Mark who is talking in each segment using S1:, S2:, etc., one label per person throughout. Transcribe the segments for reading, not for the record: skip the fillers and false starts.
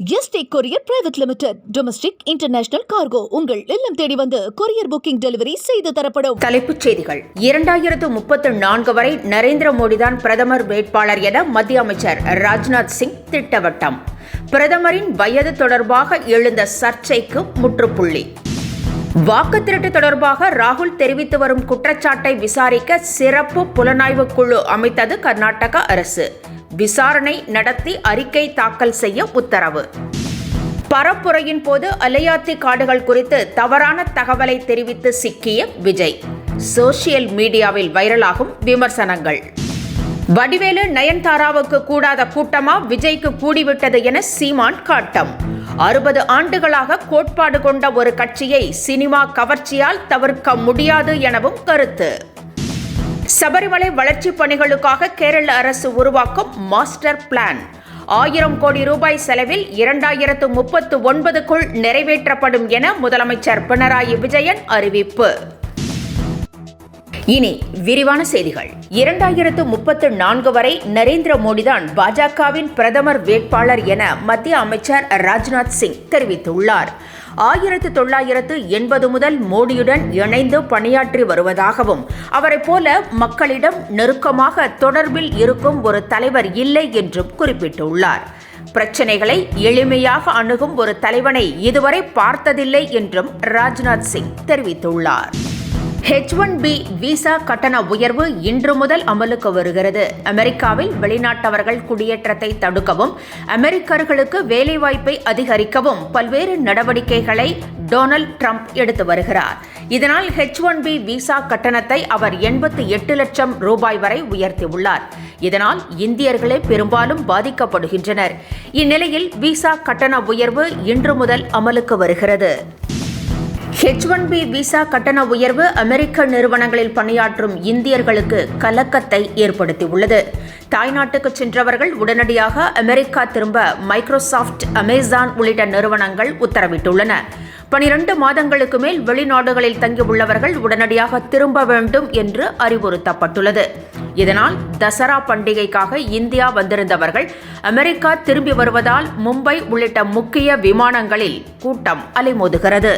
S1: Yesterday courier private limited. Domestic international cargo உங்கள் இல்லம் தேடி வந்து கொரியர் புக்கிங் டெலிவரி செய்து தரப்படும்.
S2: தலைப்புச் செய்திகள். 2034 வரை நரேந்திர மோடிதான் பிரதமர் வேட்பாளர் என மத்திய அமைச்சர் ராஜ்நாத் சிங் திட்டவட்டம். பிரதமரின் வயது தொடர்பாக எழுந்த சர்ச்சைக்கு முற்றுப்புள்ளி. வாக்கு திருட்டு தொடர்பாக ராகுல் தெரிவித்து வரும் குற்றச்சாட்டை விசாரிக்க சிறப்பு புலனாய்வு குழு அமைத்தது கர்நாடக அரசு. விசாரணை நடத்தி அறிக்கை தாக்கல் செய்ய உத்தரவு. பரப்புரையின் போது அலையாத்தி காடுகள் குறித்து தவறான தகவலை தெரிவித்து சிக்கிய விஜய். சோசியல் மீடியாவில் வைரலாகும் விமர்சனங்கள். வடிவேலு நயன்தாராவுக்கு கூடாத கூட்டமா விஜய்க்கு கூடிவிட்டது என சீமான் காட்டம். 60 ஆண்டுகளாக கோட்பாடு கொண்ட ஒரு கட்சியை சினிமா கவர்ச்சியால் தவிர்க்க முடியாது எனவும் கருத்து. சபரிமலை வளர்ச்சிப் பணிகளுக்காக கேரள அரசு உருவாக்கும் மாஸ்டர் பிளான் 1000 கோடி ரூபாய் செலவில் 2039க்குள் நிறைவேற்றப்படும் என முதலமைச்சர் பினராயி விஜயன் அறிவிப்பு. இனி விரிவான செய்திகள். 2034 வரை நரேந்திர மோடிதான் பாஜகவின் பிரதமர் வேட்பாளர் என மத்திய அமைச்சர் ராஜ்நாத் சிங் தெரிவித்துள்ளார். 1980 முதல் மோடியுடன் இணைந்து பணியாற்றி வருவதாகவும் அவரைப் போல மக்களிடம் நெருக்கமாக தொடர்பில் இருக்கும் ஒரு தலைவர் இல்லை என்றும் குறிப்பிட்டுள்ளார். பிரச்சனைகளை எளிமையாக அணுகும் ஒரு தலைவனை இதுவரை பார்த்ததில்லை என்றும் ராஜ்நாத் சிங் தெரிவித்துள்ளார். H1B விசா கட்டண உயர்வு இன்று முதல் அமலுக்கு வருகிறது. அமெரிக்காவில் வெளிநாட்டவர்கள் குடியேற்றத்தை தடுக்கவும் அமெரிக்கர்களுக்கு வேலைவாய்ப்பை அதிகரிக்கவும் பல்வேறு நடவடிக்கைகளை டொனால்ட் ட்ரம்ப் எடுத்து வருகிறார். இதனால் H1B விசா கட்டணத்தை அவர் 88 லட்சம் ரூபாய் வரை உயர்த்தியுள்ளார். இதனால் இந்தியர்களே பெரும்பாலும் பாதிக்கப்படுகின்றனர். இந்நிலையில் விசா கட்டண உயர்வு இன்று முதல் அமலுக்கு வருகிறது. H1B விசா கட்டண உயர்வு அமெரிக்க நிறுவனங்களில் பணியாற்றும் இந்தியர்களுக்கு கலக்கத்தை ஏற்படுத்தியுள்ளது. தாய்நாட்டுக்கு சென்றவர்கள் உடனடியாக அமெரிக்கா திரும்ப மைக்ரோசாஃப்ட், அமேசான் உள்ளிட்ட நிறுவனங்கள் உத்தரவிட்டுள்ளன. 12 மாதங்களுக்கு மேல் வெளிநாடுகளில் தங்கியுள்ளவர்கள் உடனடியாக திரும்ப வேண்டும் என்று அறிவுறுத்தப்பட்டுள்ளது. இதனால் தசரா பண்டிகைக்காக இந்தியா வந்திருந்தவர்கள் அமெரிக்கா திரும்பி வருவதால் மும்பை உள்ளிட்ட முக்கிய விமானங்களில் கூட்டம் அலைமோதுகிறது.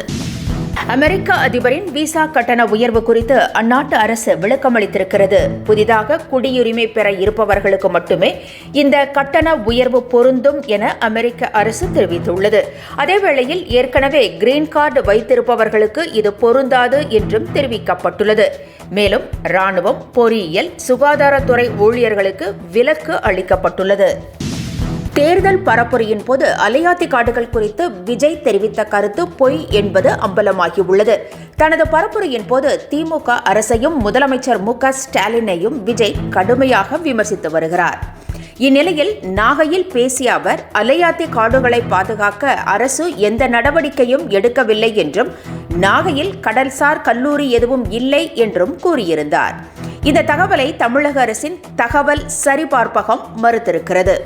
S2: அமெரிக்க அதிபரின் விசா கட்டண உயர்வு குறித்து அந்நாட்டு அரசு விளக்கமளித்திருக்கிறது. புதிதாக குடியுரிமை பெற இருப்பவர்களுக்கு மட்டுமே இந்த கட்டண உயர்வு பொருந்தும் என அமெரிக்க அரசு தெரிவித்துள்ளது. அதேவேளையில் ஏற்கனவே கிரீன் கார்டு வைத்திருப்பவர்களுக்கு இது பொருந்தாது என்றும் தெரிவிக்கப்பட்டுள்ளது. மேலும் ராணுவம், பொறியியல், சுகாதாரத்துறை ஊழியர்களுக்கு விலக்கு அளிக்கப்பட்டுள்ளது. தேர்தல் பரப்புரையின் போது அலையாத்தி காடுகள் குறித்து விஜய் தெரிவித்த கருத்து பொய் என்பது அம்பலமாகியுள்ளது. தனது பரப்புரையின் போது திமுக அரசையும் முதலமைச்சர் மு.க. ஸ்டாலினையும் விஜய் கடுமையாக விமர்சித்து வருகிறார். இந்நிலையில் நாகையில் பேசிய அவர் அலையாத்தி காடுகளை பாதுகாக்க அரசு எந்த நடவடிக்கையும் எடுக்கவில்லை என்றும் நாகையில் கடல்சார் கல்லூரி எதுவும் இல்லை என்றும் கூறியிருந்தார். இந்த தகவலை தமிழக அரசின் தகவல் சரிபார்ப்பகம் மறுத்திருக்கிறது.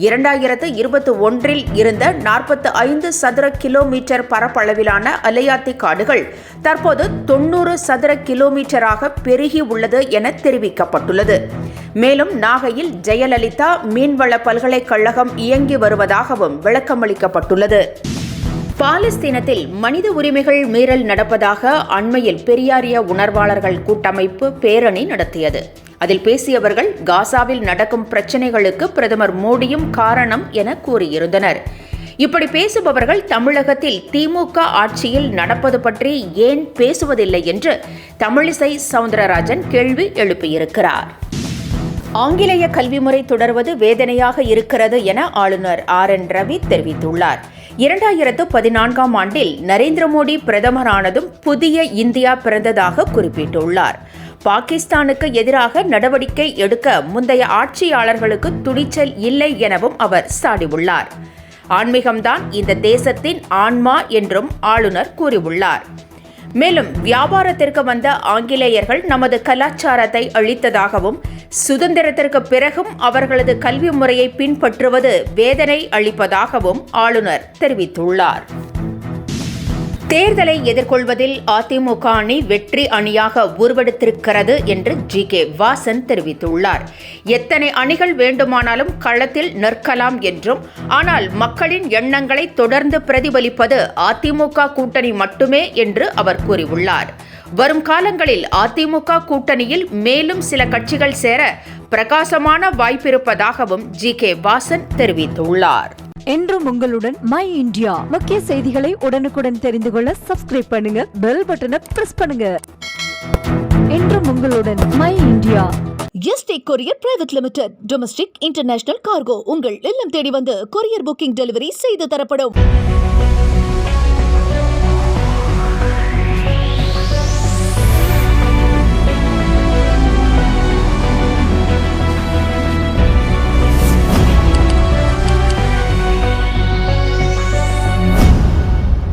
S2: 2021 இருந்த 45 சதுர கிலோமீட்டர் பரப்பளவிலான அலையாத்தி காடுகள் தற்போது 90 சதுர கிலோமீட்டராக பெருகி உள்ளது என தெரிவிக்கப்பட்டுள்ளது. மேலும் நாகையில் ஜெயலலிதா மீன்வள பல்கலைக்கழகம் இயங்கி வருவதாகவும் விளக்கமளிக்கப்பட்டுள்ளது. பாலஸ்தீனத்தில் மனித உரிமைகள் மீறல் நடப்பதாக அண்மையில் பெரியாரிய உணர்வாளர்கள் கூட்டமைப்பு பேரணி நடத்தியது. அதில் பேசியவர்கள் காசாவில் நடக்கும் பிரச்சினைகளுக்கு பிரதமர் மோடியும் காரணம் என கூறியிருந்தனர். இப்படி பேசுபவர்கள் தமிழகத்தில் திமுக ஆட்சியில் நடப்பது பற்றி ஏன் பேசுவதில்லை என்று தமிழிசை சவுந்தரராஜன் கேள்வி எழுப்பியிருக்கிறார். ஆங்கிலேய கல்வி முறை தொடர்வது வேதனையாக இருக்கிறது என ஆளுநர் RN ரவி தெரிவித்துள்ளார். 2014 ஆண்டில் நரேந்திர மோடி பிரதமரானதும் புதிய இந்தியா பிறந்ததாக குறிப்பிட்டுள்ளார். பாகிஸ்தானுக்கு எதிராக நடவடிக்கை எடுக்க முந்தைய ஆட்சியாளர்களுக்கு துணிச்சல் இல்லை எனவும் அவர் சாடியுள்ளார். ஆன்மீகம்தான் இந்த தேசத்தின் ஆன்மா என்றும் ஆளுநர் கூறியுள்ளார். மேலும் வியாபாரத்திற்கு வந்த ஆங்கிலேயர்கள் நமது கலாச்சாரத்தை அழித்ததாகவும் சுதந்திரத்திற்கு பிறகும் அவர்களது கல்வி முறையை பின்பற்றுவது வேதனை அளிப்பதாகவும் ஆளுநர் தெரிவித்துள்ளார். தேர்தலை எதிர்கொள்வதில் அதிமுக அணி வெற்றி அணியாக உருவெடுத்திருக்கிறது என்று ஜி.கே. வாசன் தெரிவித்துள்ளார். எத்தனை அணிகள் வேண்டுமானாலும் களத்தில் நிற்கலாம் என்றும், ஆனால் மக்களின் எண்ணங்களை தொடர்ந்து பிரதிபலிப்பது அதிமுக கூட்டணி மட்டுமே என்று அவர் கூறியுள்ளார். வரும் காலங்களில் அதிமுக கூட்டணியில் மேலும் சில கட்சிகள் சேர பிரகாசமான வாய்ப்பிருப்பதாகவும் ஜி.கே. வாசன் தெரிவித்துள்ளார்.
S3: என்றும் உங்களுடன் மை இந்தியா. முக்கிய செய்திகளை உடனுக்குடன் தெரிந்து கொள்ள சப்ஸ்கிரைப் பண்ணுங்க, பெல் பட்டனை பிரஸ் பண்ணுங்க. என்றும் உங்களுடன் my India.
S1: Yesterday courier private limited. Domestic, international cargo உங்கள் இல்லம் தேடி வந்து கொரியர் புக்கிங் டெலிவரி செய்து தரப்படும்.